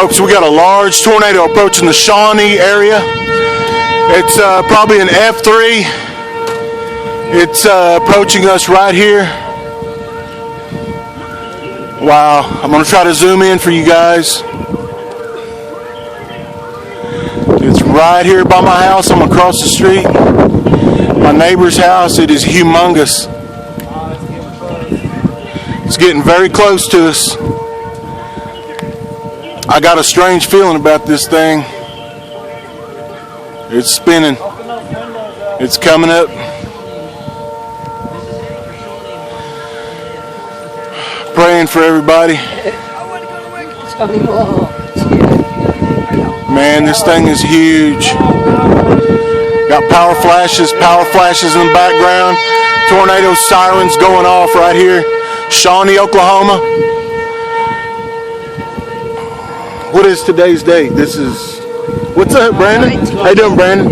Folks, we got a large tornado approaching the Shawnee area. It's probably an F3. It's approaching us right here. Wow, I'm going to try to zoom in for you guys. It's right here by my house. I'm across the street. My neighbor's house. It is humongous. It's getting very close to us. I got a strange feeling about this thing. It's spinning. It's coming up. Praying for everybody. Man, this thing is huge. Got power flashes in the background. Tornado sirens going off right here. Shawnee, Oklahoma. What is today's date? What's up, Brandon? How you doing, Brandon?